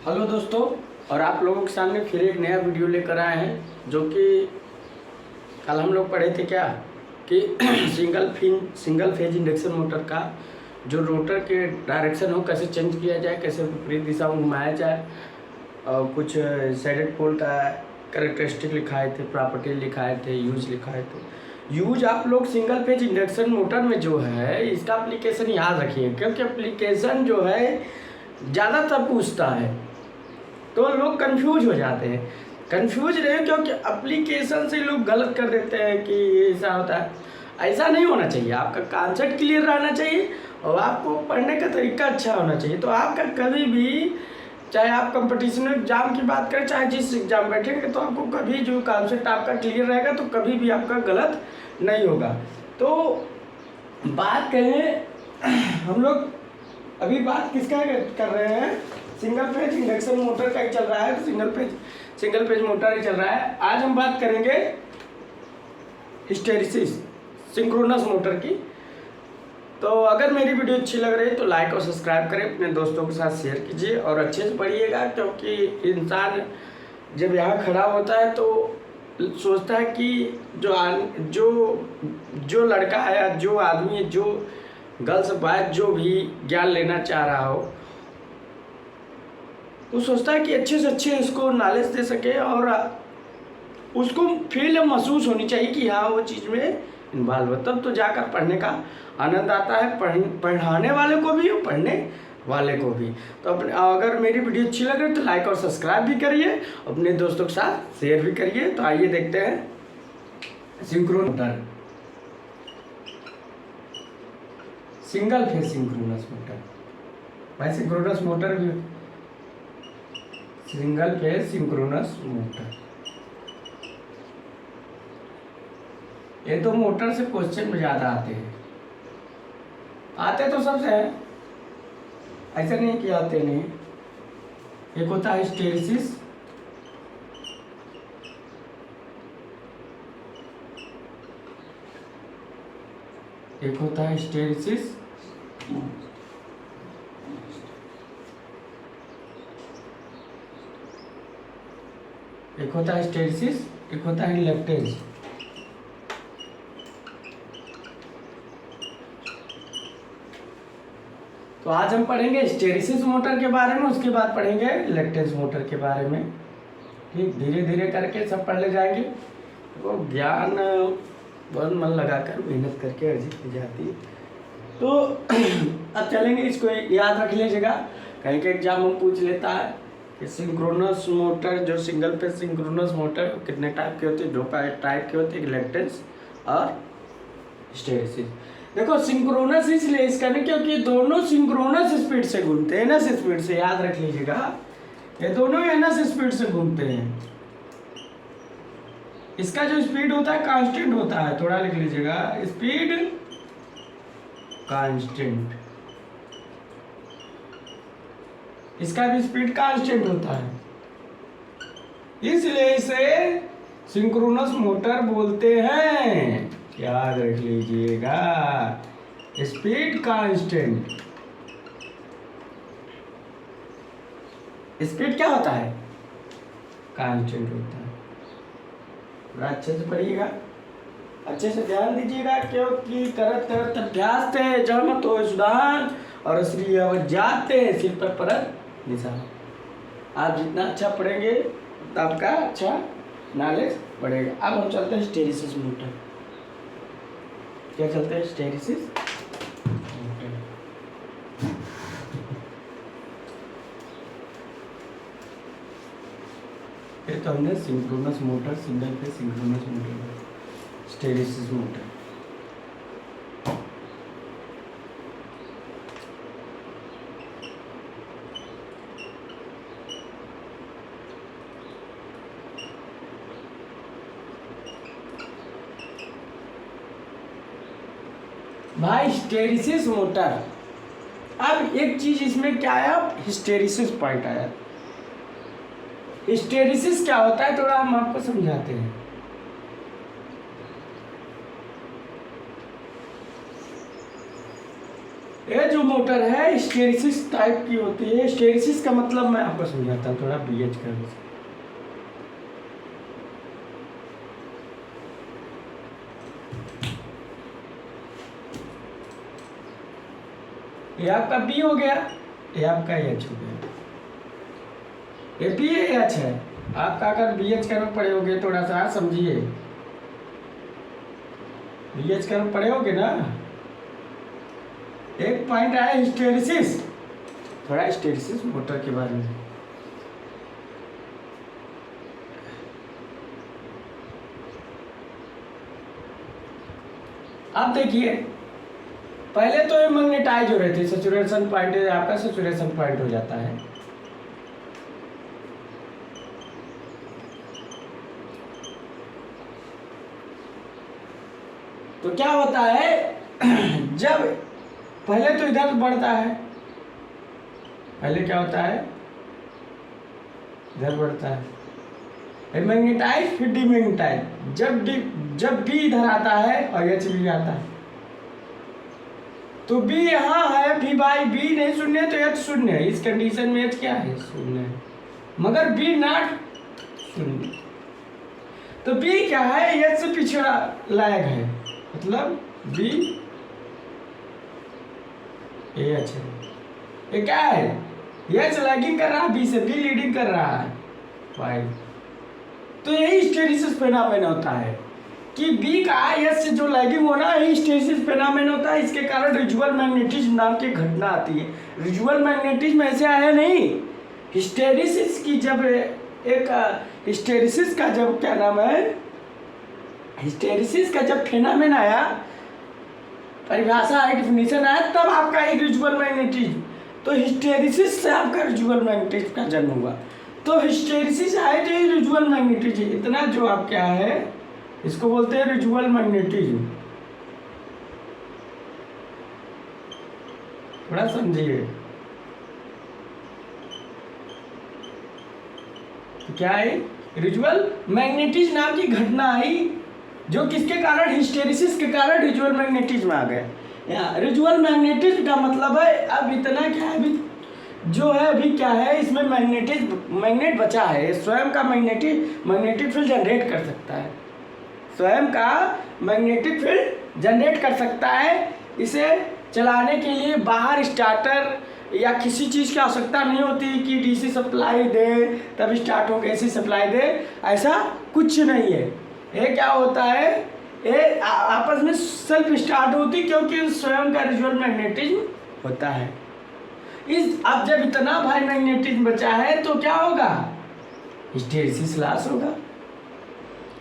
Hello दोस्तों, और आप लोगों के सामने फिर एक नया वीडियो लेकर आए हैं। जो कि कल हम लोग पढ़े थे क्या कि सिंगल फेज इंडक्शन मोटर का जो रोटर के डायरेक्शन हो कैसे चेंज किया जाए, कैसे विपरीत दिशा में घुमाया जाए, और कुछ शेडेड पोल का कैरेक्टरिस्टिक लिखाए थे, प्रॉपर्टी लिखाए थे, यूज लिखाए थे। यूज आप लोग सिंगल फेज इंडक्शन मोटर में जो है इसका एप्लीकेशन याद रखिए, क्योंकि एप्लीकेशन जो है ज़्यादातर पूछता है तो लोग कंफ्यूज हो जाते हैं। कंफ्यूज रहे क्योंकि एप्लीकेशन से लोग गलत कर देते हैं कि ऐसा होता है। ऐसा नहीं होना चाहिए, आपका कॉन्सेप्ट क्लियर रहना चाहिए और आपको पढ़ने का तरीका अच्छा होना चाहिए। तो आपका कभी भी, चाहे आप कंपटीशन एग्जाम की बात करें, चाहे जिस एग्जाम बैठेंगे, तो आपको कभी जो कॉन्सेप्ट आपका क्लियर रहेगा तो कभी भी आपका गलत नहीं होगा। तो बात करें हम लोग अभी बात किसका कर रहे हैं, सिंगल फेज इंडक्शन मोटर का ही चल रहा है, तो सिंगल फेज मोटर ही चल रहा है। आज हम बात करेंगे हिस्टेरिसिस सिंक्रोनस मोटर की। तो अगर मेरी वीडियो अच्छी लग रही है तो लाइक और सब्सक्राइब करें, अपने दोस्तों के साथ शेयर कीजिए और अच्छे से पढ़िएगा, क्योंकि इंसान जब यहाँ खड़ा होता है तो सोचता है कि जो लड़का है या जो आदमी, जो गर्ल्स बॉय जो भी ज्ञान लेना चाह रहा हो, वो सोचता है कि अच्छे से अच्छे इसको नॉलेज दे सके और उसको फील महसूस होनी चाहिए कि हाँ वो चीज़ में इन्वॉल्व हो, तब तो जाकर पढ़ने का आनंद आता है, पढ़ाने वाले को भी और पढ़ने वाले को भी। तो अपने अगर मेरी वीडियो अच्छी लगे तो लाइक और सब्सक्राइब भी करिए, अपने दोस्तों के साथ शेयर भी करिए। तो आइए देखते हैं synchronous motor, single phase synchronous motor. भाई सिंक्रोनस मोटर भी, सिंगल फेज सिंक्रोनस मोटर, ये तो मोटर से क्वेश्चन में ज़्यादा आते तो सबसे है, ऐसा नहीं कि आते नहीं। एक होता है हिस्टेरिसिस, एक होता है हिस्टेरिसिस, एक होता है हिस्टेरिसिस, एक होता है रिलक्टेंस। तो आज हम पढ़ेंगे हिस्टेरिसिस मोटर के बारे में, उसके बाद पढ़ेंगे रिलक्टेंस मोटर के बारे में। ठीक, धीरे धीरे करके सब पढ़ ले जाएंगे। तो ज्ञान बहुत मन लगाकर मेहनत करके अर्जित की जाती है। तो अब चलेंगे, इसको याद रख लीजिएगा, कहीं के एग्जाम में पूछ लेता है कि सिंक्रोनस मोटर, जो सिंगल फेज सिंक्रोनस मोटर कितने टाइप के होते हैं, दो टाइप के होते हैं, रिलक्टेंस और हिस्टेरिसिस। देखो सिंक्रोनस इसलिए इसका नहीं क्योंकि दोनों सिंक्रोनस स्पीड से घूमते हैं, एनएस स्पीड से, याद रख लीजिएगा, ये दोनों एनएस स्पीड से घूमते हैं। इसका जो स्पीड होता है कांस्टेंट होता है, थोड़ा लिख लीजिएगा, स्पीड कांस्टेंट, इसका भी स्पीड कांस्टेंट होता है, इसलिए इसे सिंक्रोनस मोटर बोलते हैं। याद रख लीजिएगा, स्पीड कांस्टेंट। स्पीड क्या होता है, कांस्टेंट होता है। थोड़ा अच्छे से पढ़िएगा, अच्छे से ध्यान दीजिएगा, क्योंकि करत करत अभ्यास थे जड़ मत हो सुधान, और श्री अवध जाते सिर पर परत निशान। आप जितना अच्छा पढ़ेंगे तो आपका अच्छा नॉलेज बढ़ेगा। अब हम चलते हैं हिस्टेरिसिस मोटर। क्या चलते हैं, हिस्टेरिसिस मोटर। फिर तो हमने synchronous motor, single phase synchronous motor, hysteresis motor. भाई हिस्टेरिसिस मोटर, अब एक चीज इसमें क्या आया, हिस्टेरिसिस पॉइंट आया। हिस्टेरिसिस क्या होता है, थोड़ा हम आपको समझाते हैं। ये जो मोटर है हिस्टेरिसिस टाइप की होती है। हिस्टेरिसिस का मतलब मैं आपको समझाता हूँ थोड़ा बीएच कर। ये आपका बी हो गया, ये आपका एच हो गया। ये बी एच है, आपका अगर बी एच कर्व पढ़े होगे थोड़ा सा समझिए, बी एच कर्व पढ़े होगे ना। एक पॉइंट आया हिस्टेरिसिस, थोड़ा हिस्टेरिसिस मोटर के बारे में। अब देखिए पहले तो ये मैग्नेटाइज हो रहे थे, सैचुरेशन पॉइंट आपका सैचुरेशन पॉइंट हो जाता है। तो क्या होता है जब पहले तो इधर बढ़ता है, पहले क्या होता है इधर बढ़ता है मैग्नेटाइज, फिर डीमैग्नेटाइज। जब बी इधर आता है और एच भी आता है, तो बी यहाँ है, बी बाई बी नहीं शून्य तो एच शून्य है। इस कंडीशन में एच क्या है शून्य है, मगर बी नॉट शून्य। तो बी क्या है एच से पिछड़ा लैग है, मतलब बी एच है। ये क्या है एच लैगिंग कर रहा है बी से, बी लीडिंग कर रहा है फाइव। तो यही हिस्टेरिसिस फेनोमेन होता है कि बी का एच से जो लैगिंग होना है हिस्टेरिसिस फेनोमेन होता है। इसके कारण रिजुअल मैग्नेटिज्म नाम की घटना आती है। रिजुअल मैग्नेटिज्म ऐसे आया नहीं, हिस्टेरिसिस की जब एक हिस्टेरिसिस का जब क्या नाम है हिस्टेरिसिस का जब फेनोमेन आया, परिभाषा है, डिफिनीशन आया, तब आपका एक रिजुअल मैग्नेटिज्म। तो हिस्टेरिसिस से आपका रिजुअल मैग्नेटिज्म का जन्म हुआ। तो हिस्टेरिसिस आए तो ये रिजुअल मैग्नेटिज्म, इतना जो आप क्या है इसको बोलते हैं रिजुअल मैग्नेटिज्म। थोड़ा समझिए क्या है रिजुअल मैग्नेटिज्म नाम की घटना आई, जो किसके कारण हिस्टेरिसिस के कारण रिजुअल मैग्नेटिज्म आ गए। यहाँ रिजुअल मैग्नेटिज्म का मतलब है अब इतना क्या है, अभी जो है अभी क्या है इसमें मैग्नेट बचा है, स्वयं का मैग्नेटिक फील्ड जनरेट कर सकता है, स्वयं का मैग्नेटिक फील्ड जनरेट कर सकता है। इसे चलाने के लिए बाहर स्टार्टर या किसी चीज़ की आवश्यकता नहीं होती कि डीसी सप्लाई दे तब स्टार्ट हो, एसी सप्लाई दे, ऐसा कुछ नहीं है। ये क्या होता है ये आपस में सेल्फ स्टार्ट होती क्योंकि स्वयं का रिजुअल मैग्नेटिज्म होता है। इस अब जब इतना भाई मैग्नेटिज्म बचा है तो क्या होगा हिस्टेरिसिस लॉस होगा।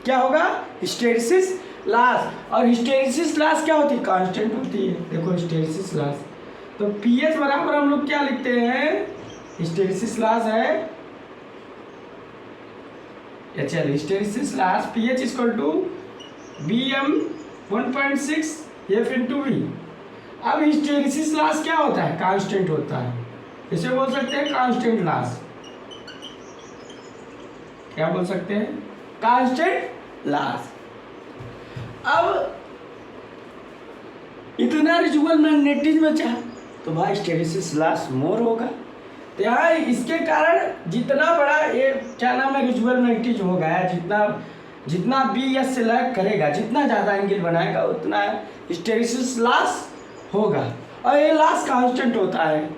क्या होगा हिस्टेरिसिस लॉस। और हिस्टेरिसिस लॉस क्या होती है कांस्टेंट होती है। देखो हिस्टेरिसिस लॉस तो पीएच बराबर हम लोग क्या लिखते हैं हिस्टेरिसिस लॉस है चल hysteresis loss PH equal to BM 1.6 F into V. अब हिस्टेरिसिस लॉस क्या होता है कांस्टेंट होता है, इसे बोल सकते हैं कांस्टेंट लॉस। क्या बोल सकते हैं कांस्टेंट लॉस। अब इतना रिजुअल मैग्नेटिज्म बचा तो भाई हिस्टेरिसिस लॉस मोर होगा। तो यहाँ इसके कारण जितना बड़ा ये क्या नाम है रिजुअल मैग्नेटिज्म हो गया, जितना बी एस से लैग करेगा, जितना ज़्यादा एंगल बनाएगा उतना हिस्टेरिसिस लॉस होगा। और ये लॉस कांस्टेंट होता है,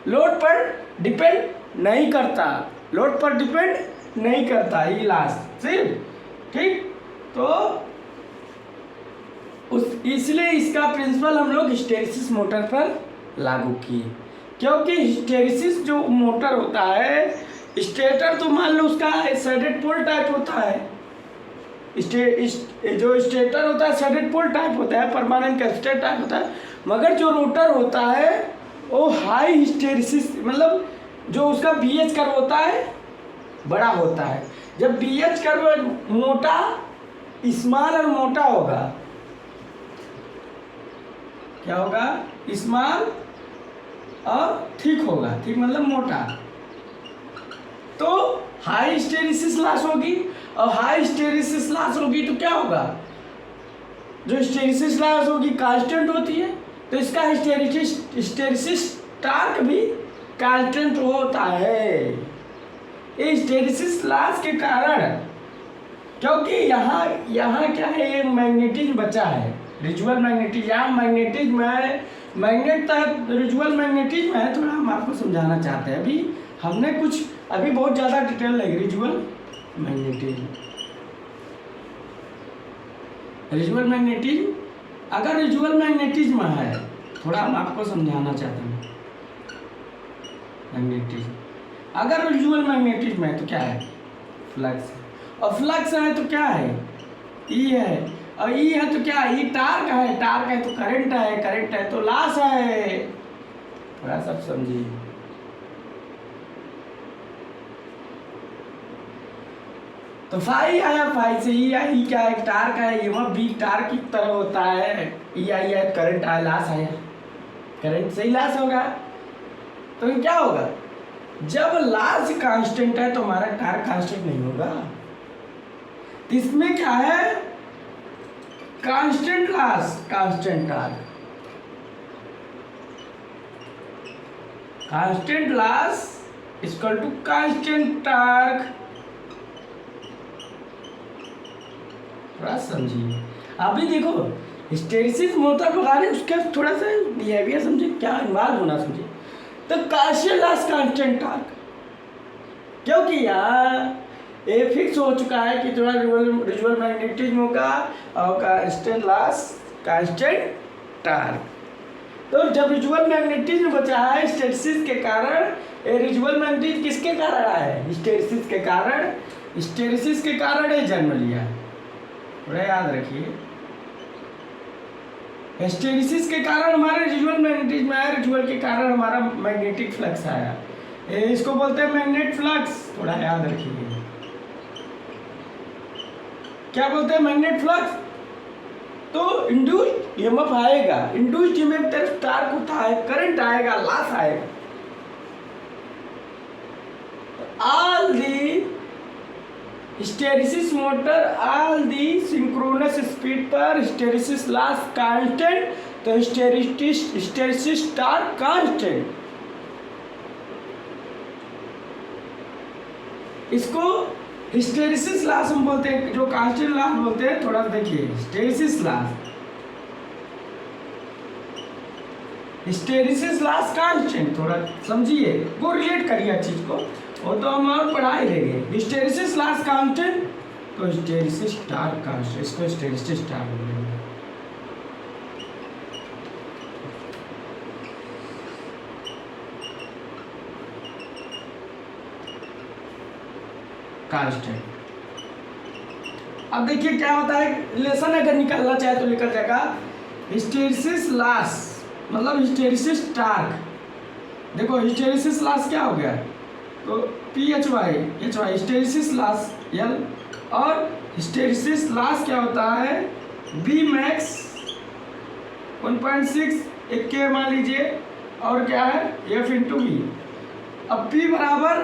लोड पर डिपेंड नहीं करता, लोड पर डिपेंड नहीं करता ये लॉस सिर्फ। ठीक तो इसलिए इसका प्रिंसिपल हम लोग हिस्टेरिसिस मोटर पर लागू किए, क्योंकि हिस्टेरिसिस जो मोटर होता है स्टेटर तो मान लो उसका शेडेड पोल टाइप होता है, जो स्टेटर होता है शेडेड पोल टाइप होता है, परमानेंट कैपेसिटर टाइप होता है। मगर जो रोटर होता है वो हाई हिस्टेरिसिस मतलब जो उसका बीएच कर्व होता है बड़ा होता है। जब बीएच कर्व मोटा स्मॉल और मोटा होगा क्या होगा स्मॉल और थिक होगा, थिक मतलब मोटा, तो हाई हिस्टेरिसिस लॉस होगी। और हाई हिस्टेरिसिस लॉस होगी तो क्या होगा जो हिस्टेरिसिस लॉस होगी कांस्टेंट होती है, तो इसका हिस्टैरिसीस टार्क भी कांस्टेंट होता है। ये हिस्टैरिसीस लॉस के कारण, क्योंकि यहाँ क्या है, ये मैग्नेटिज्म बचा है, रिजुअल मैग्नेटिज्म। यहाँ मैग्नेटिज्म है, मैग्नेट तक रिजुअल मैग्नेटिज्म है। थोड़ा हम आपको समझाना चाहते हैं। अभी बहुत ज़्यादा डिटेल लगी। रिजुअल मैग्नेटिज्म, अगर रिजुअल मैग्नेटिज्म है, थोड़ा हम आपको समझाना चाहते हैं। मैग्नेटिज्म, अगर रिजुअल मैग्नेटिज्म है तो क्या है, फ्लक्स। और फ्लक्स है तो क्या है, ई है। और ई है तो क्या है, ई टार्क है। टार्क है तो करंट है, करंट है तो लॉस है। थोड़ा सब समझिए। तो फाई आया, फाई से ई आई, क्या है, टार्क है। ये वह बी टार्क की तरह होता है। ई आई है, करंट आया, लॉस आया, करंट से ही लॉस होगा। तो क्या होगा, जब लॉस कांस्टेंट है तो हमारा टार्क कांस्टेंट नहीं होगा। तो इसमें क्या है, constant loss, constant torque. Constant loss equal to constant torque. थोड़ा समझिए। अभी देखो, हिस्टैरिसीस मोटर बता रहे, उसका थोड़ा सा बिहेवियर समझिए, क्या इन्वॉल्व होना समझिए। तो कांस्टेंट लॉस, कांस्टेंट टार्क, क्योंकि यहाँ ये फिक्स हो चुका है कि थोड़ा रिजुअल मैग्नेटिज्म होगा और कांस्टेंट लॉस, कांस्टेंट टार्क। तो जब रिजुअल मैग्नेटिज्म बचा है हिस्टैरिसीस के कारण, ये रिजुअल मैग्नेटिज्म किसके कारण आया है, हिस्टैरिसीस के कारण। हिस्टैरिसीस के कारण ये जन्म लिया, थोड़ा याद रखिए। हिस्टैरिसीस के कारण हमारे रिजुअल मैग्नेटिज्म आया, रिजुअल के कारण हमारा मैग्नेटिक फ्लक्स आया। इसको बोलते हैं मैग्नेट फ्लक्स, थोड़ा याद रखिए। क्या बोलते हैं, मैग्नेट फ्लक्स। तो इंड्यूस्ड ईएमएफ आएगा, इंड्यूस्ड ईएमएफ तरफ टार्क होता है, करंट आएगा, लॉस आएगा। All the hysteresis motor, all the synchronous speed पर हिस्टैरिसीस लॉस कांस्टेंट, तो हिस्टैरिसीस टार्क कांस्टेंट। इसको हिस्टैरिसीस लॉस हम बोलते हैं, जो कांस्टेंट लॉस बोलते हैं। थोड़ा देखिए, हिस्टैरिसीस लॉस कांस्टेंट, थोड़ा समझिए, वो रिलेट करिए चीज को, वो तो हम और पढ़ाई देंगे। हिस्टैरिसीस लॉस कांस्टेंट, तो हिस्टैरिसीस टार्क कांस्टेंट, इसको हिस्टैरिसीस टार्क बोलेंगे। कांस्टेंट। अब देखिए क्या होता है, रिलेशन अगर निकालना चाहे तो निकल जाएगा। हिस्टैरिसीस लॉस मतलब हिस्टैरिसीस टार्क। देखो हिस्टैरिसीस लॉस क्या हो गया, तो P H Y hysteresis loss L, और हिस्टैरिसीस लॉस क्या होता है, बी मैक्स 1.6 एक के मान लीजिए, और क्या है एफ इंटू बी। अब पी बराबर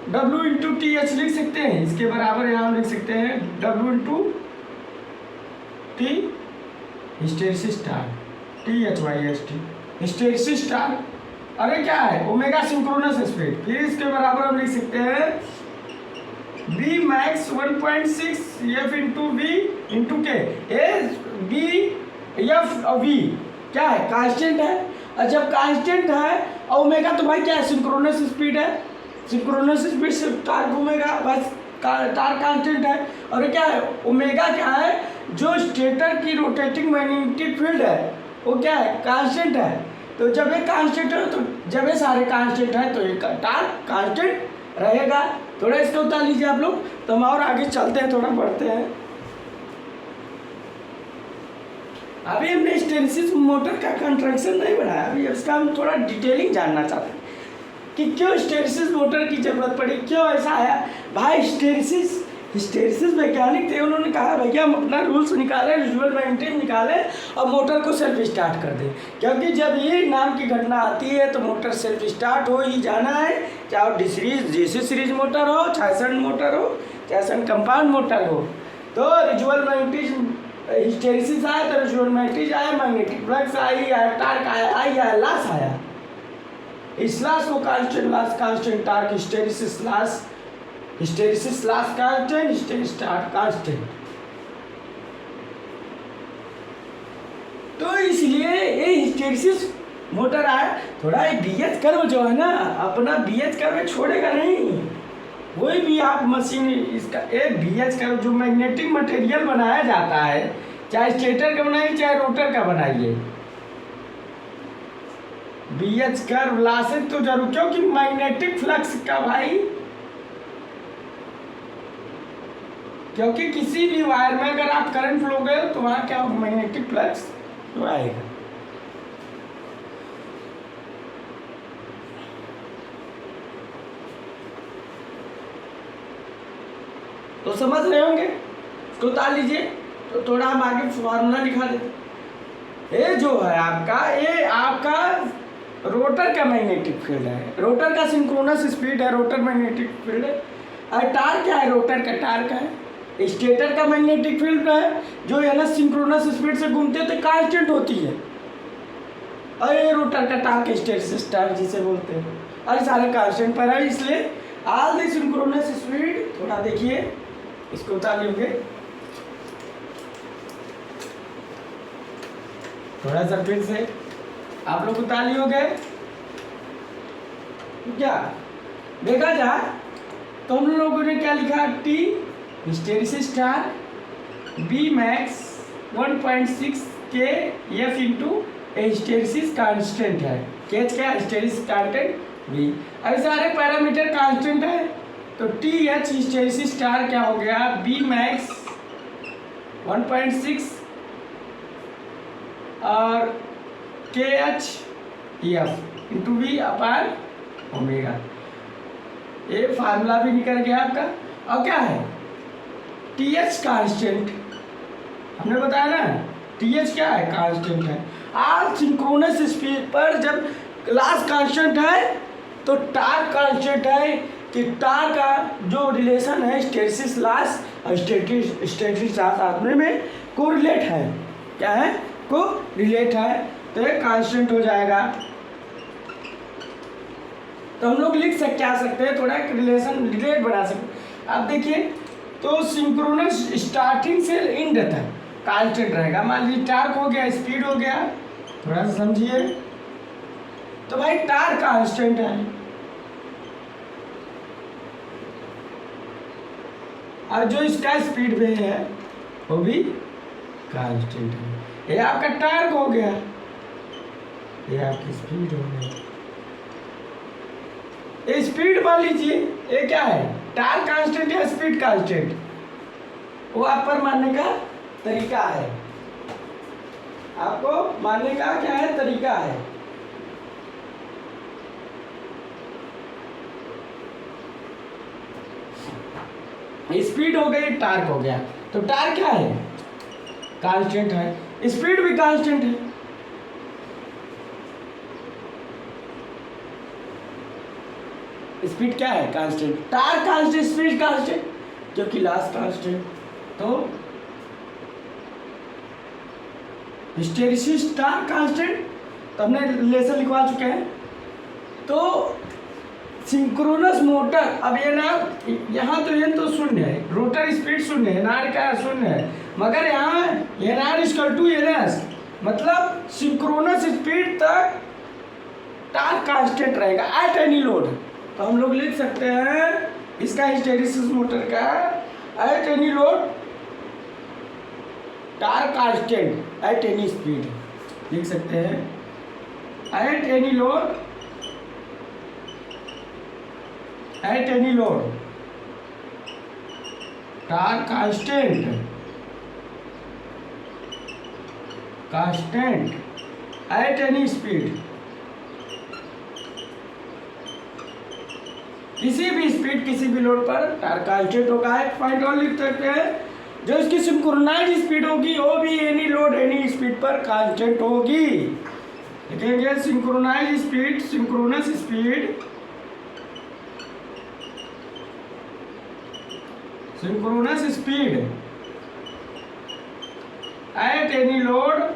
डब्ल्यू इंटू टी एच लिख सकते हैं, इसके बराबर यहाँ लिख सकते हैं W into T hysteresis torque, T H Y S T hysteresis torque. अरे क्या है, ओमेगा सिंक्रोनस स्पीड। फिर इसके बराबर हम लिख सकते हैं B max 1.6 F into B into K. A B F और वी क्या है, कांस्टेंट है। और जब कांस्टेंट है और ओमेगा, तो भाई क्या है, सिंक्रोनस स्पीड है। सिंक्रोनस स्पीड से टार्क ओमेगा, बस टार्क कांस्टेंट है। और क्या है, ओमेगा क्या है, जो स्टेटर की रोटेटिंग मैग्नेटिक फील्ड है वो क्या है, कांस्टेंट है। तो जब ये कांस्टेंट है, तो जब ये सारे कांस्टेंट है, तो ये टार्क कांस्टेंट रहेगा। थोड़ा इसको उतार लीजिए आप लोग, तो हम और आगे चलते हैं, थोड़ा बढ़ते हैं। अभी हमने हिस्टैरिसीस मोटर का कंस्ट्रक्शन नहीं बनाया, अभी इसका हम थोड़ा डिटेलिंग जानना चाहते हैं कि क्यों हिस्टैरिसीस मोटर की जरूरत पड़ी, क्यों ऐसा आया। भाई हिस्टैरिसीस वैज्ञानिक थे, उन्होंने कहा भैया हम अपना रूल्स निकालें, रिजुअल मैग्नेटिज्म निकालें और मोटर को सेल्फ स्टार्ट कर दें। क्योंकि जब ये नाम की घटना आती है तो मोटर सेल्फ स्टार्ट हो ही जाना है, चाहे वो डीसी सीरीज मोटर हो, चाहे शंट मोटर हो, चाहे शंट कंपाउंड मोटर हो। तो रिजुअल मैग्नेटिज्म हिस्टेरिसिस आया तो जियोमेट्रिक आया, मैग्नेटिक फ्लक्स आई या टार्क आया, आई या लॉस आया। इस लॉस को constant, loss constant, torque hysteresis loss, hysteresis loss constant, hysteresis torque constant. तो इसलिए ये हिस्टेरिसिस मोटर आया। थोड़ा ये बीएच कर्व जो है ना, अपना बीएच कर्व छोड़ेगा नहीं। कोई भी आप मशीन इसका एक बीएच कर्व जो मैग्नेटिक मटेरियल बनाया जाता है, चाहे स्टेटर का बनाइए चाहे रोटर का बनाइए, बीएच कर्व लासेज तो जरूर, क्योंकि मैग्नेटिक फ्लक्स का भाई, क्योंकि किसी भी वायर में अगर आप करंट फ्लो गए तो वहां क्या मैग्नेटिक फ्लक्स तो आएगा। तो समझ रहे होंगे, इसको उतार लीजिए। तो थोड़ा हम आगे फॉर्मूला लिखा देते। ये जो है आपका, ये आपका रोटर का मैग्नेटिक फील्ड है, रोटर का सिंक्रोनस स्पीड है, रोटर मैग्नेटिक फील्ड है। और टार्क क्या है, रोटर का टार्क है। स्टेटर का मैग्नेटिक फील्ड है जो है ना सिंक्रोनस स्पीड से घूमते थे, कांस्टेंट होती है। और ये रोटर का टार्क हिस्टेरिसिस टार्क जिसे बोलते हैं, और सारे कांस्टेंट पर है। इसलिए ऑल द सिंक्रोनस स्पीड, थोड़ा देखिए इसको उतार लोगे थोड़ा सा फिर से, आप लोग उतार लियोगे। क्या देखा जाए तो हम लोगों ने क्या लिखा, T hysteresis torque, B max 1.6 के एफ इंटू हिस्टेरिसिस कांस्टेंट है। केच क्या हिस्टेरिसिस कांस्टेंट बी। अब सारे पैरामीटर कांस्टेंट है, तो टी एच हिस्टेरिसिस स्टार क्या हो गया, बी मैक्स 1.6 और के H F into V upon omega. ये फार्मूला भी निकल गया आपका। और क्या है, टी एच कांस्टेंट, हमने बताया ना टी एच क्या है, कांस्टेंट है। आज सिंक्रोनस स्पीड पर जब क्लास कांस्टेंट है तो टार्क कांस्टेंट है, कि टार्क का जो रिलेशन है हिस्टेरिसिस लॉस और हिस्टेरिसिस लॉस आपने में कोरिलेट है। क्या है, को रिलेट है, तो ये कांस्टेंट हो जाएगा। तो हम लोग लिख सकते आ सकते हैं, थोड़ा एक रिलेशन रिलेट बना सकते। अब देखिए, तो सिंक्रोनस स्टार्टिंग से एंड तक कांस्टेंट रहेगा। मान लीजिए टार्क हो गया, स्पीड हो गया, थोड़ा सा समझिए। तो भाई टार्क कांस्टेंट है, और जो इसका स्पीड वे है वो भी कांस्टेंट है। ये आपका टार्क हो गया, ये आपकी स्पीड हो गई। ये स्पीड मान लीजिए, ये क्या है, टार्क कांस्टेंट या स्पीड कांस्टेंट, वो आप पर मानने का तरीका है। आपको मानने का क्या है, तरीका है। स्पीड हो गई, टार्क हो गया। तो टार्क क्या है, कांस्टेंट है, स्पीड भी कांस्टेंट है। स्पीड क्या है, constant. Torque constant, speed constant, क्योंकि लॉस कांस्टेंट। तो हिस्टेरिसिस टार्क कांस्टेंट, तो हमने रिलेशन लिखवा चुके हैं। तो सिंक्रोनस मोटर, अब ये ना यहाँ तो ये तो शून्य है, रोटर स्पीड शून्य है, एनआर का शून्य है, मगर यहाँ एनआर इक्वल टू एनएस, मतलब सिंक्रोनस स्पीड तक टार्क कांस्टेंट रहेगा एट एनी लोड। तो हम लोग लिख सकते हैं इसका हिस्टेरिसिस मोटर का at any load torque constant at any speed, लिख सकते हैं at any load, at any load torque constant at any speed, किसी भी स्पीड किसी भी लोड पर टार्क कांस्टेंट होगा। एक पॉइंट और लिख सकते हैं, जो इसकी सिंक्रोनाइज स्पीड होगी वो भी एनी लोड एनी स्पीड पर कांस्टेंट होगी। लिखेंगे synchronize speed, synchronous speed, synchronous speed at any load,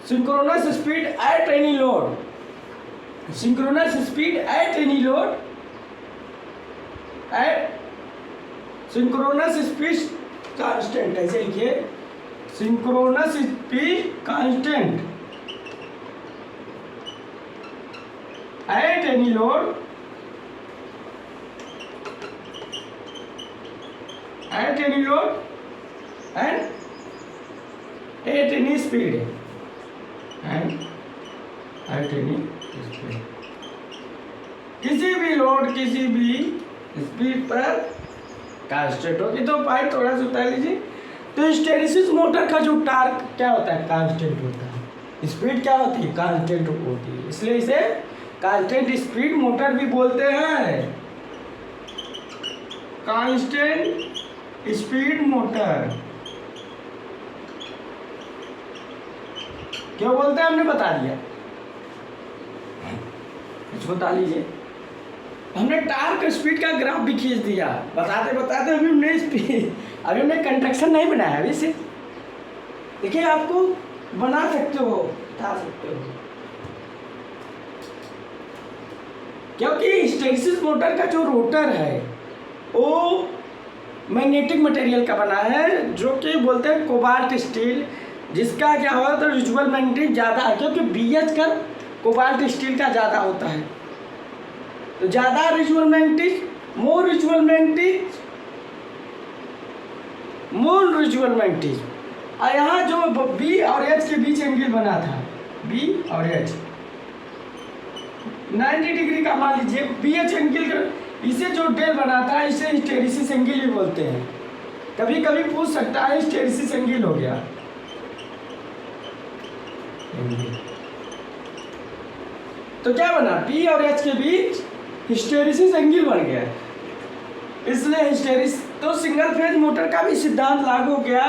synchronous speed at any load, synchronous speed at any load, at synchronous speed constant, ऐसे लिखिए synchronous speed constant at any load, at any load and at any speed, and at any speed, किसी भी load किसी भी speed पर constant होगी। तो भाई थोड़ा सा उतार लीजिए। तो हिस्टेरिसिस मोटर का जो टार्क क्या होता है, कांस्टेंट होता है। स्पीड क्या होती है, कांस्टेंट होती है, इसलिए इसे कांस्टेंट स्पीड मोटर भी बोलते हैं, कांस्टेंट स्पीड मोटर क्यों बोलते हैं, हमने बता दिया। इसको बता लीजिए। हमने टार्क स्पीड का ग्राफ भी खींच दिया, बताते बताते अभी हमने स्पीड, अभी हमने कंडक्शन नहीं बनाया। अभी से देखिए, आपको बना सकते हो, बता सकते हो, क्योंकि हिस्टेरिसिस मोटर का जो रोटर है वो मैग्नेटिक मटेरियल का बना है, जो कि बोलते हैं कोबाल्ट स्टील, जिसका क्या होता है, रिजुअल मैग्नेटिक ज़्यादा है, क्योंकि BH का कोबाल्ट स्टील का ज़्यादा होता है। तो ज़्यादा रिजुअल मैग्नेटिक, मोर रिजुअल मैग्नेटिक, मोर रिजुअल मैग्नेटिक। और यहाँ जो B और H के बीच एंगल बना था, B और H 90 डिग्री का मान लीजिए, BH एंगल, इसे जो डेल बना था इसे हिस्टेरिसिस एंगल भी बोलते हैं। कभी कभी पूछ सकता है हिस्टेरिसिस एंगल हो गया, तो क्या बना, B और H के बीच हिस्टेरिसिस एंगल बन गया, इसलिए हिस्टेरिस। तो सिंगल फेज मोटर का भी सिद्धांत लागू हो गया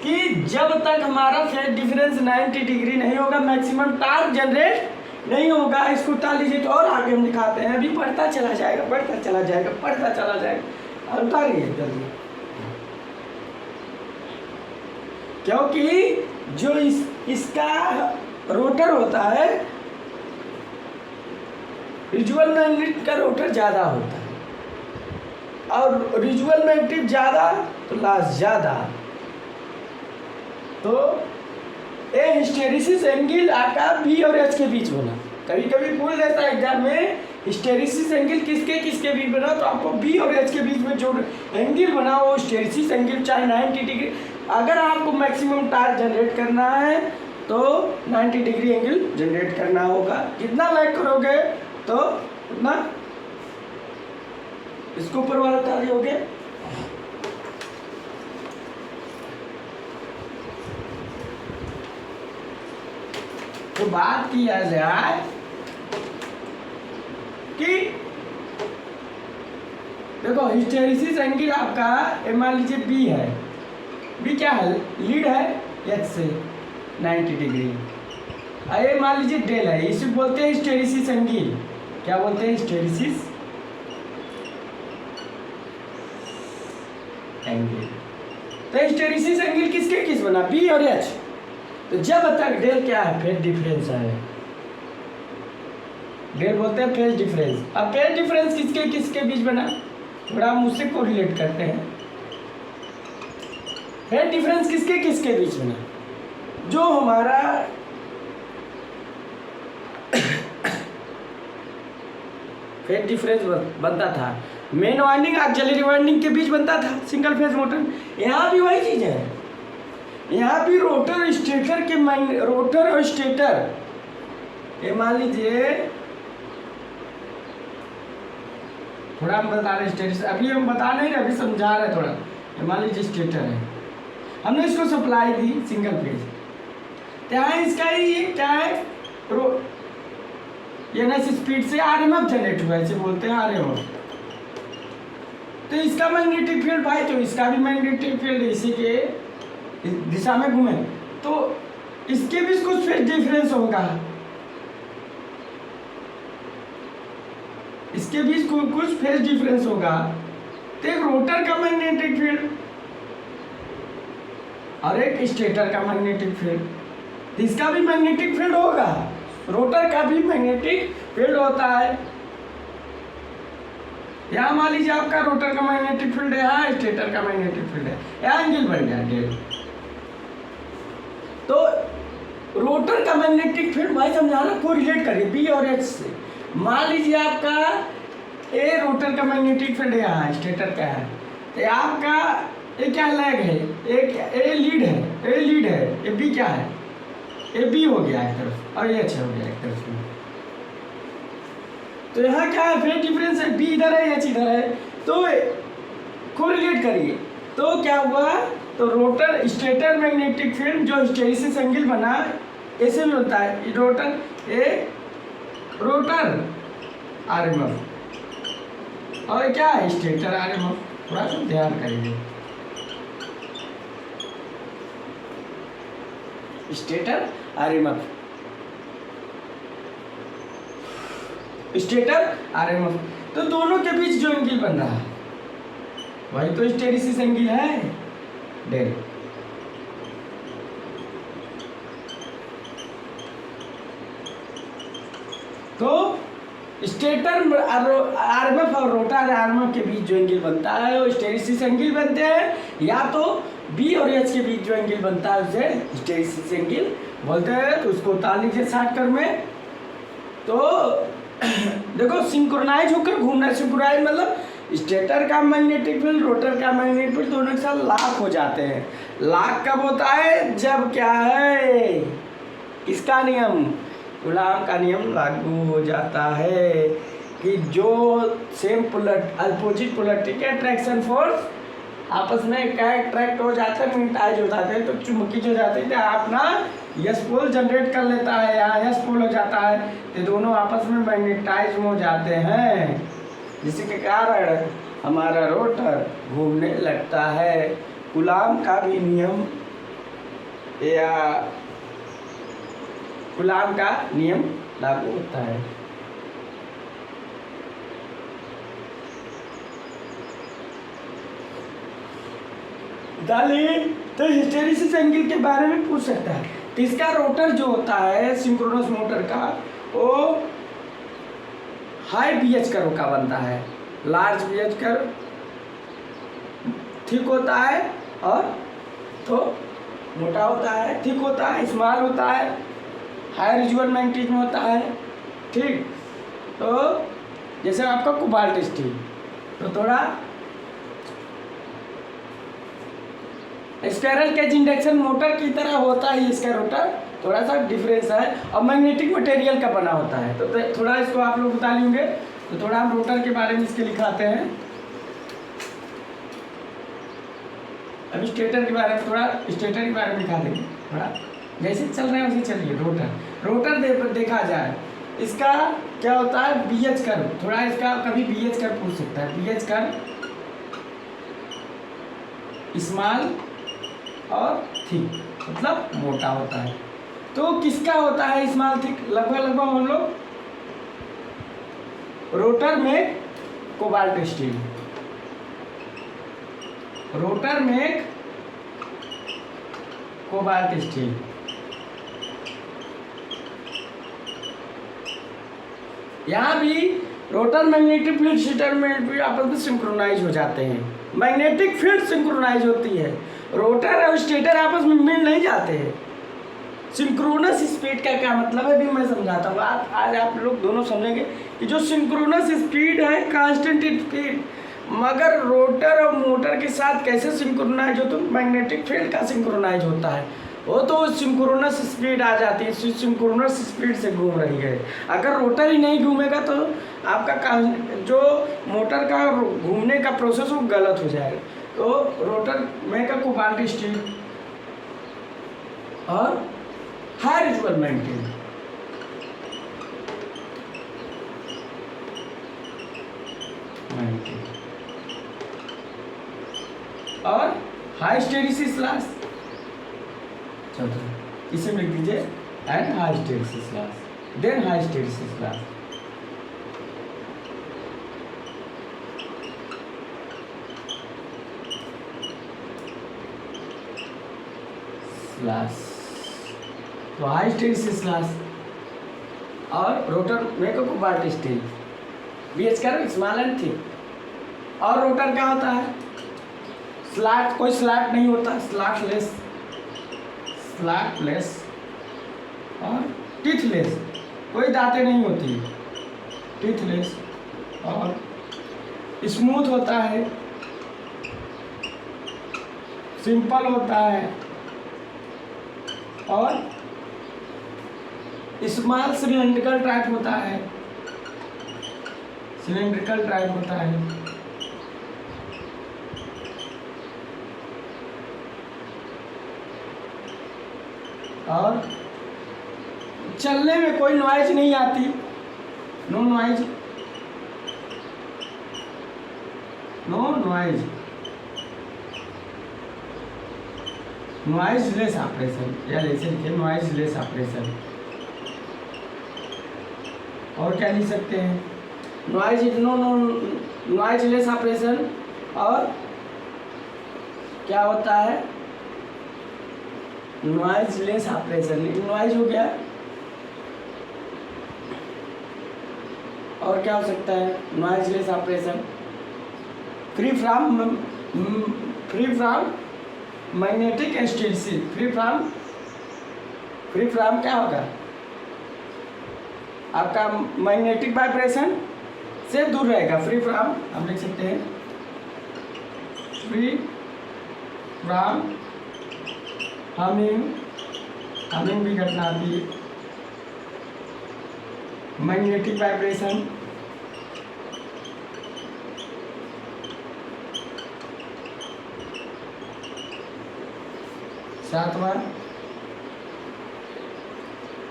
कि जब तक हमारा फेज डिफरेंस 90 डिग्री नहीं होगा, मैक्सिमम टार्क जनरेट नहीं होगा। इसको उतार लीजिए, तो और आगे हम दिखाते हैं। अभी बढ़ता चला जाएगा, बढ़ता चला जाएगा, बढ़ता चला जाएगा। और उतारिए जल्दी, क्योंकि जो इसका रोटर होता है, रिजुअल मैग्नेट का रोटर ज़्यादा होता है, और रिजुअल मैग्नेटिक ज़्यादा तो लॉस ज़्यादा। तो ये हिस्टेरिसिस एंगल आकार B और H के बीच बना। कभी कभी पूछ लेता है एग्जाम में, हिस्टेरिसिस एंगल किसके किसके बीच बना, तो आपको B और H के बीच में जो एंगल बना वो हिस्टेरिसिस एंगल, चाहे 90 डिग्री। अगर आपको मैक्सिमम टार्क जनरेट करना है तो 90 डिग्री एंगल जनरेट करना होगा। जितना लैग करोगे तो उतना, इसको ऊपर वाला उतार दियोगे। तो बात किया जाए कि देखो, हिस्टेरिसिस एंगल आपका मान लीजिए B है, B क्या है, लीड है H से 90 डिग्री। ये मान लीजिए डेल है, इसे बोलते हैं हिस्टेरिसिस एंगल। क्या बोलते हैं, हिस्टेरिसिस एंगल। तो हिस्टेरिसिस एंगल किसके किस बना, B और H। तो जब तक डेल क्या है, फेज डिफरेंस है, डेल बोलते हैं फेज डिफरेंस। अब फेज डिफरेंस किसके किसके बीच बना, थोड़ा हम उससे कोरिलेट करते हैं। फेज डिफरेंस किसके किसके बीच बना, जो हमारा फेज डिफरेंस बनता था मेन वाइंडिंग ऑक्सिलरी वाइंडिंग के बीच बनता था सिंगल फेज मोटर। यहाँ भी वही चीज़ है, यहाँ भी रोटर स्टेटर के रोटर और स्टेटर, ये मान लीजिए, थोड़ा हम बता रहे स्टेटर, अभी हम बता नहीं रहे, अभी समझा रहे थोड़ा। ये मान लीजिए स्टेटर है, हमने इसको सप्लाई दी सिंगल फेज, तो यहाँ इसका ये क्या है, एनएस स्पीड से RMF जनरेट हुआ, इसे बोलते हैं RMF। तो इसका मैग्नेटिक फील्ड भाई, तो इसका भी मैग्नेटिक फील्ड इसी के इस दिशा में घूमे, तो इसके भी कुछ फेज डिफरेंस होगा, इसके बीच कुछ फेज डिफरेंस होगा। तो एक रोटर का मैग्नेटिक फील्ड और एक स्टेटर का मैग्नेटिक फील्ड, तो इसका भी मैग्नेटिक फील्ड होगा, रोटर का भी मैग्नेटिक फील्ड होता है। यहाँ मान लीजिए आपका रोटर का मैग्नेटिक फील्ड है, यहाँ स्टेटर का मैग्नेटिक फील्ड है, यहाँ एंगल बन गया डेल। तो रोटर का मैग्नेटिक फील्ड भाई समझाना, कोरिलेट करिए बी और एच से। मान लीजिए आपका ए रोटर का मैग्नेटिक फील्ड यहाँ स्टेटर का है, तो आपका ए क्या लैग है, ए लीड है, ए लीड है, ए बी क्या है, ए बी हो गया एक तरफ और ये अच्छा हो गया एक तरफ में। तो यहाँ क्या है, फेज डिफरेंस है, बी इधर है एच इधर है, तो कोरिलेट करिए तो क्या हुआ, तो रोटर स्टेटर मैग्नेटिक फील्ड जो हिस्टैरिसीस एंगल बना ऐसे भी होता है, रोटर आरएमएफ और क्या है स्टेटर आरएमएफ, थोड़ा सा ध्यान करिए। स्टेटर आरएमएफ, स्टेटर आरएमएफ, तो दोनों के बीच जो एंगल बन रहा है वही तो हिस्टैरिसीस एंगल है डेल। तो स्टेटर आरएमएफ और रोटर आरएमएफ के बीच जो एंगल बनता है वो हिस्टैरिसीस एंगल बनते हैं, या तो बी और एच के बीच जो एंगल बनता है उसे हिस्टैरिसीस एंगल बोलते हैं। तो उसको उतार लीजिए शॉर्टकट में। तो देखो सिंक्रोनाइज होकर घूमना, सिंक्रोनाइज मतलब स्टेटर का मैग्नेटिक फील्ड रोटर का मैग्नेटिक फील्ड दोनों के साथ लॉक हो जाते हैं। लॉक कब होता है, जब क्या है, किसका नियम, कूलॉम का नियम लागू हो जाता है कि जो सेम अपोजिट पोलैरिटी के अट्रैक्शन फोर्स आपस में क्या अट्रैक्ट हो जाते हैं, मैग्नेटाइज हो जाते हैं, तो चुंबकीय हो जाते हैं, तो अपना यस पोल जनरेट कर लेता है, यहाँ यस पोल हो जाता है, तो दोनों आपस में मैग्नेटाइज हो जाते हैं, जिसके कारण हमारा रोटर घूमने लगता है। कूलॉम का भी नियम या कूलॉम का नियम लागू होता है। डालिए तो हिस्टैरिसीस एंगल के बारे में पूछ सकता है। तो इसका रोटर जो होता है सिंक्रोनस मोटर का, वो हाई बीएच कर्व का बनता है, लार्ज बीएच कर्व थिक होता है और तो मोटा होता है, थिक होता है, स्मॉल होता है, हाई रिजुअल मैग्नेटिज्म होता है, ठीक। तो जैसे आपका कोबाल्ट स्टील, तो थोड़ा स्पाइरल केज इंडक्शन मोटर की तरह होता है इसका रोटर, थोड़ा सा डिफरेंस है, और मैग्नेटिक मटेरियल का बना होता है। तो थोड़ा इसको आप लोग बता लेंगे, तो थोड़ा हम रोटर के बारे में इसके लिखाते हैं। अभी स्टेटर के बारे में थोड़ा, स्टेटर के बारे में लिखा देंगे थोड़ा, जैसे चल रहे हैं वैसे चलिए। रोटर देखा जाए, इसका क्या होता है, बीएच कर्व, थोड़ा इसका कभी बीएच कर्व पूछ सकता है। बीएच कर्व स्मॉल और थिक, मतलब मोटा होता है। तो किसका होता है स्मॉल थिक, लगभग हम लोग रोटर में कोबाल्ट स्टील, रोटर में कोबाल्ट स्टील, यहाँ भी रोटर मैग्नेटिक फील्ड स्टेटर में आपस में सिंक्रोनाइज हो जाते हैं, मैग्नेटिक फील्ड सिंक्रोनाइज होती है, रोटर और स्टेटर आपस में मिल नहीं जाते हैं। सिंक्रोनस स्पीड का क्या मतलब है भी मैं समझाता हूँ, आज आप लोग दोनों समझेंगे कि जो सिंक्रोनस स्पीड है कांस्टेंट स्पीड, मगर रोटर और मोटर के साथ कैसे सिंक्रोनाइज हो, तो मैग्नेटिक फील्ड का सिंक्रोनाइज होता है, वो तो सिंक्रोनस स्पीड आ जाती है, सिंक्रोनस स्पीड से घूम रही है। अगर रोटर ही नहीं घूमेगा तो आपका जो मोटर का घूमने का प्रोसेस वो गलत हो जाएगा। तो रोटर में का कोबाल्ट स्टील और हाई रिजुअल मैग्नेटिज्म, और हाई हिस्टैरिसीस लॉस, इसे लिख दीजिए, and high hysteresis loss, then high hysteresis loss. Slash, तो हाई हिस्टेरिसिस स्लैश। और rotor make up but steel BH curve small and thick. और रोटर क्या होता है, स्लैट, कोई स्लैट नहीं होता, स्लैटलेस और टीथलेस, कोई दांतें नहीं होती, टीथलेस। और स्मूथ होता है, सिंपल होता है, और स्मॉल सिलेंड्रिकल टाइप होता है, सिलेंड्रिकल टाइप होता है। और चलने में कोई नॉइज नहीं आती, no noise, no noiseless less ऑपरेशन, या ऐसे लिखे नॉइज लेस ऑपरेशन। और क्या लिख सकते हैं, noise no no noise less operation. और क्या होता है, नॉइज लेस ऑपरेशन, नॉइज हो गया। और क्या हो सकता है, noise less operation, free from magnetic hysteresis, free from क्या होगा, आपका मैग्नेटिक वाइब्रेशन से दूर रहेगा, फ्री फ्रॉम, हम लिख सकते हैं फ्री फ्रॉम हमिंग भी घटना आती है, मैग्नेटिक वाइब्रेशन। सातवां,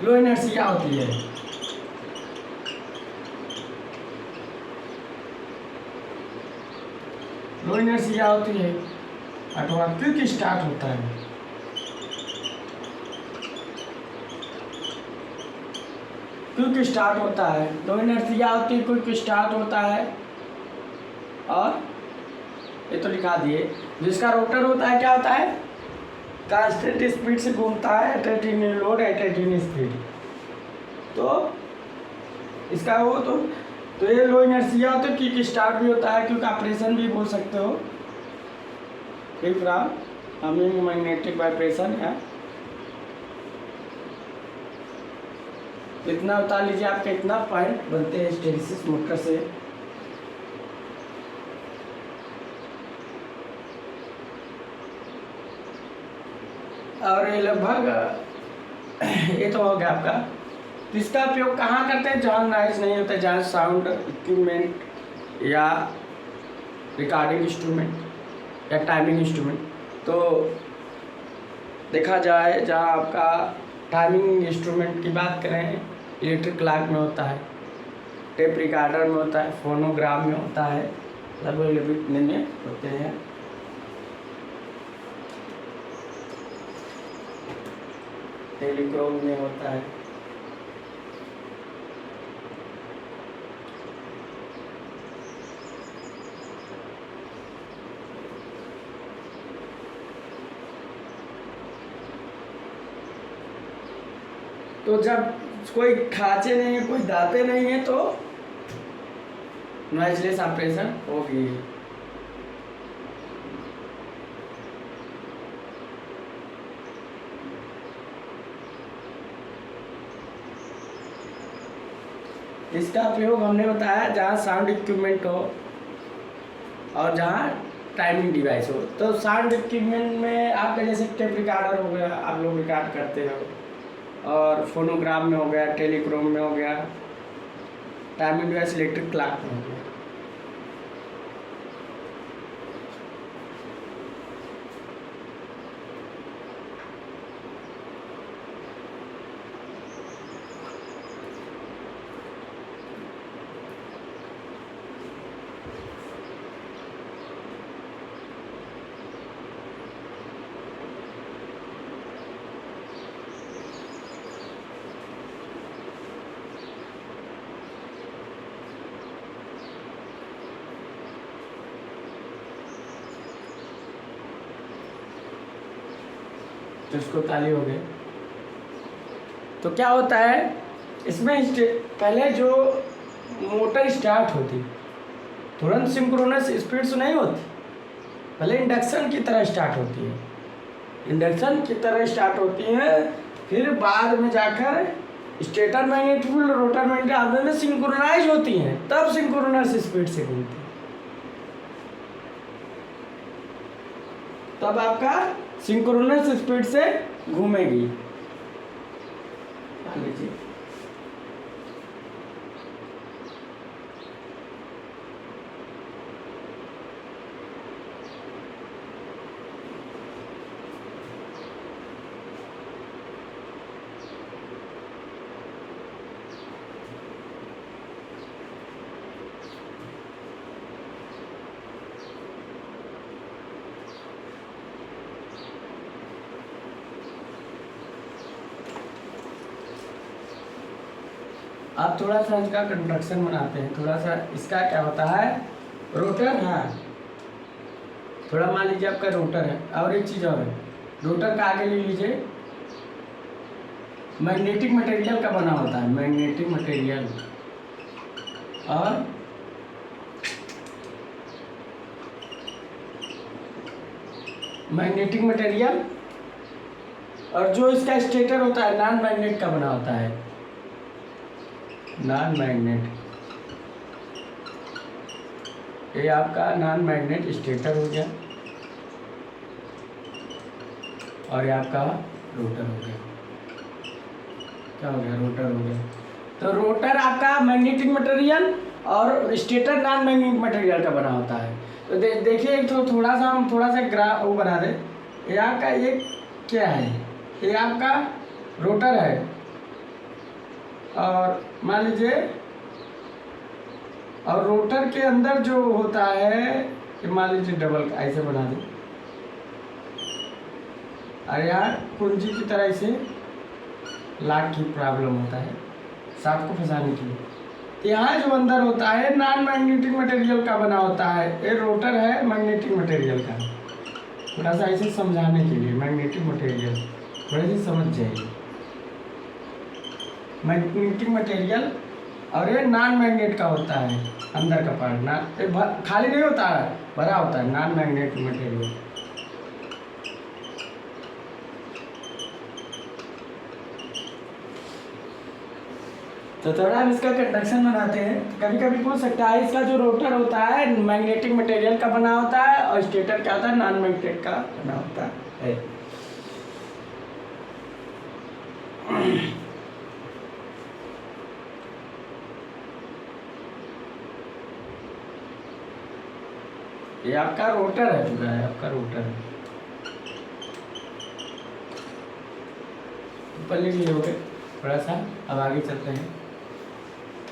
लो एनर्जी क्या होती है, लो एनर्जी क्या होती है, अथवा क्विक स्टार्ट होता है, क्विक स्टार्ट होता है, लो एनर्जी क्या होती है, क्विक स्टार्ट होता है। और ये तो लिखा दिए, जिसका रोटर होता है क्या होता है, कांस्टेंट स्पीड से घूमता है, एट लोड एट स्पीड। तो इसका वो तो ये लो इनर्शिया होता है, क्विक स्टार्ट भी होता है, क्विक ऑपरेशन भी बोल सकते हो, free from humming magnetic vibration है। इतना बता लीजिए, आपके इतना पॉइंट बनते हैं हिस्टेरिसिस मोटर से। और ये लगभग ये तो हो गया आपका। तो इसका उपयोग कहाँ करते हैं, जहाँ नॉइज नहीं होता, जहाँ साउंड इक्विपमेंट या रिकॉर्डिंग इंस्ट्रूमेंट या टाइमिंग इंस्ट्रूमेंट। तो देखा जाए, जहाँ आपका टाइमिंग इंस्ट्रूमेंट की बात करें, इलेक्ट्रिक क्लॉक में होता है, टेप रिकॉर्डर में होता है, फोनोग्राम में होता है, लगभग इतने में होते हैं। टेलीक्रोम में होता है। तो जब कोई खांचे नहीं है, कोई दांतें नहीं है, तो नॉइजलेस ऑपरेशन होगी। इसका उपयोग हमने बताया जहाँ साउंड इक्विपमेंट हो और जहाँ टाइमिंग डिवाइस हो। तो साउंड इक्विपमेंट में आपका जैसे टेप रिकॉर्डर हो गया, आप लोग रिकॉर्ड करते हो, और फोनोग्राम में हो गया, टेलीक्रोम में हो गया, टाइमिंग डिवाइस इलेक्ट्रिक क्लॉक में हो गया। तो इसको ताली हो गए। तो क्या होता है इसमें, पहले जो मोटर स्टार्ट होती तुरंत सिंक्रोनस स्पीड से नहीं होती, पहले इंडक्शन की तरह स्टार्ट होती है, इंडक्शन की तरह स्टार्ट होती है, फिर बाद में जाकर stator magnetic field rotor magnetic आपस में सिंक्रोनाइज होती हैं, तब सिंक्रोनस स्पीड से घूमती है। तब आपका सिंक्रोनस स्पीड से घूमेगी। मान लीजिए आप थोड़ा सा इसका कंस्ट्रक्शन बनाते हैं, थोड़ा सा इसका क्या होता है रोटर। हाँ, थोड़ा मान लीजिए आपका रोटर है, और एक चीज़ और है, रोटर का आगे ले लीजिए, मैग्नेटिक मटेरियल का बना होता है, मैग्नेटिक मटेरियल, और मैग्नेटिक मटेरियल, और जो इसका स्टेटर होता है नॉन मैग्नेट का बना होता है, नॉन मैग्नेट। ये आपका नॉन मैग्नेट स्टेटर हो गया, और ये आपका रोटर हो गया। क्या हो गया? रोटर हो गया। तो रोटर आपका मैग्नेटिक मटेरियल और स्टेटर नॉन मैग्नेटिक मटेरियल का बना होता है। तो देखिए, तो थोड़ा सा हम थोड़ा सा ग्राफ वो बना दें। ये आपका ये क्या है? ये आपका रोटर है, और मान लीजिए, और रोटर के अंदर जो होता है, ये मान लीजिए डबल ऐसे बना दें, और यार कुंजी की तरह इसे लॉक की प्रॉब्लम होता है सांप को फंसाने के लिए। तो यहाँ जो अंदर होता है नॉन मैग्नेटिक मटेरियल का बना होता है, ये रोटर है मैग्नेटिक मटेरियल का। थोड़ा सा ऐसे समझाने के लिए, मैग्नेटिक मटेरियल थोड़ी सी समझ जाइए, मैग्नेटिक मटेरियल, और ये नॉन मैग्नेट का होता है अंदर का पार्ट ना, खाली नहीं होता है, भरा होता है, नॉन मैग्नेटिक मटेरियल। तो थोड़ा हम इसका कंडक्शन बनाते हैं। कभी कभी पूछ सकता है इसका जो रोटर होता है मैग्नेटिक मटेरियल का बना होता है, और स्टेटर क्या होता है? नॉन मैग्नेटिक का बना होता है। ये आपका रोटर है, पूरा है आपका रोटर है। ऊपर ले लिए हो गए थोड़ा सा। अब आगे चलते हैं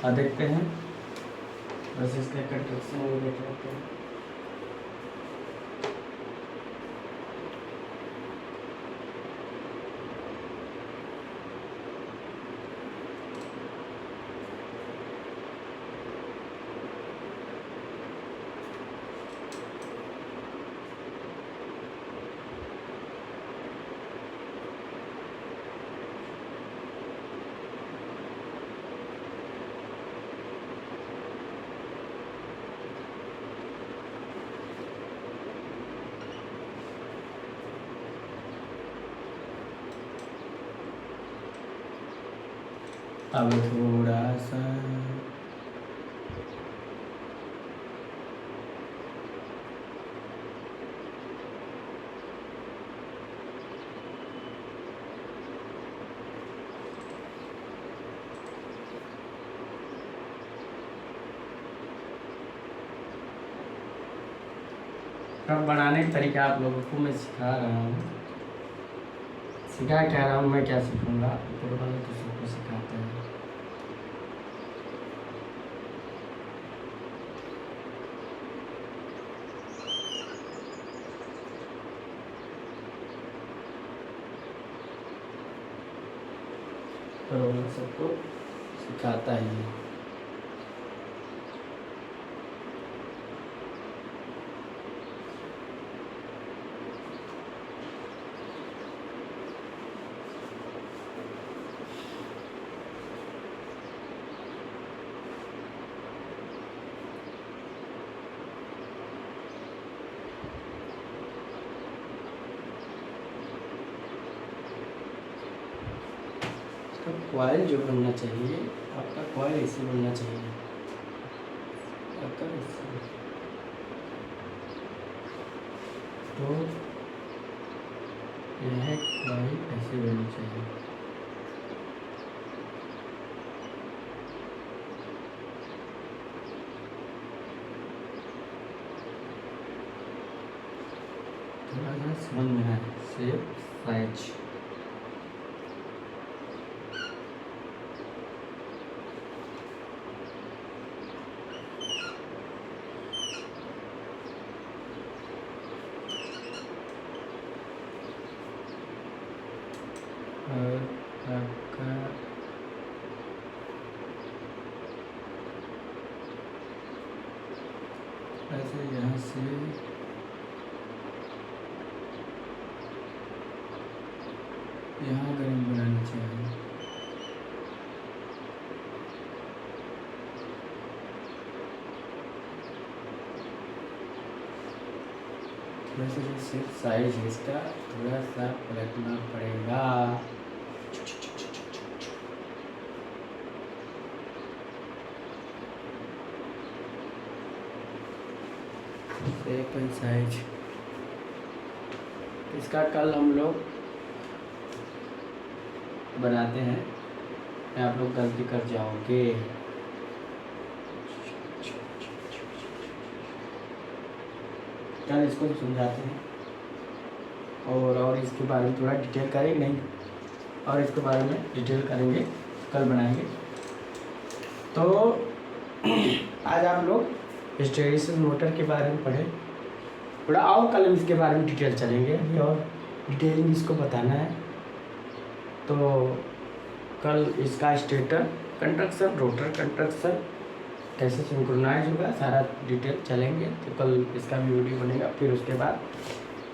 और देखते हैं, बस इसका कंस्ट्रक्शन वो देख लेते हैं। अब थोड़ा सा अब बनाने का तरीका आप लोगों को मैं सिखा रहा हूँ। सिखा क्या रहा हूँ मैं, क्या सीखूँगा, ऊपर वाले तो सबको सिखाते हैं। ऊपर वाला सबको सिखाता ही है। कॉइल जो बनना चाहिए, आपका कॉइल ऐसे बनना चाहिए, अगर ऐसे तो यह कॉइल ऐसे बननी चाहिए। थोड़ा सा समझ में है शेप साइज। और आपका ऐसे यहाँ से यहाँ गर्म बनाना चाहिए। वैसे जो सिर्फ साइज है इसका थोड़ा सा पलटना पड़ेगा। सेकंड साइज इसका कल हम लोग बनाते हैं, आप लोग गलती कर जाओगे। कल इसको समझाते हैं और इसके बारे में थोड़ा डिटेल करेंगे, नहीं और इसके बारे में डिटेल करेंगे, कल बनाएंगे। तो आज आप लोग हिस्टैरिसीस मोटर के बारे में पढ़े, थोड़ा और कल इसके बारे में डिटेल चलेंगे, अभी और डिटेलिंग इसको बताना है। तो कल इसका स्टेटर कंस्ट्रक्शन, रोटर कंस्ट्रक्शन कैसे सिंक्रोनाइज होगा, सारा डिटेल चलेंगे। तो कल इसका भी वीडियो बनेगा। फिर उसके बाद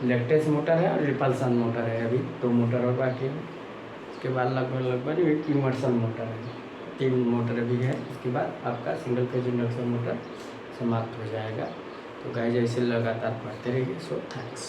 इलेक्ट्रिक मोटर है और रिपल्सन मोटर है, अभी 2 मोटर और बाकी है। उसके बाद लगभग एक इमर्सन मोटर है, 3 मोटर अभी है। उसके बाद आपका सिंगल फेज इंडक्शन मोटर समाप्त हो जाएगा। तो गाइस ऐसे लगातार पढ़ते रहिए। So thanks.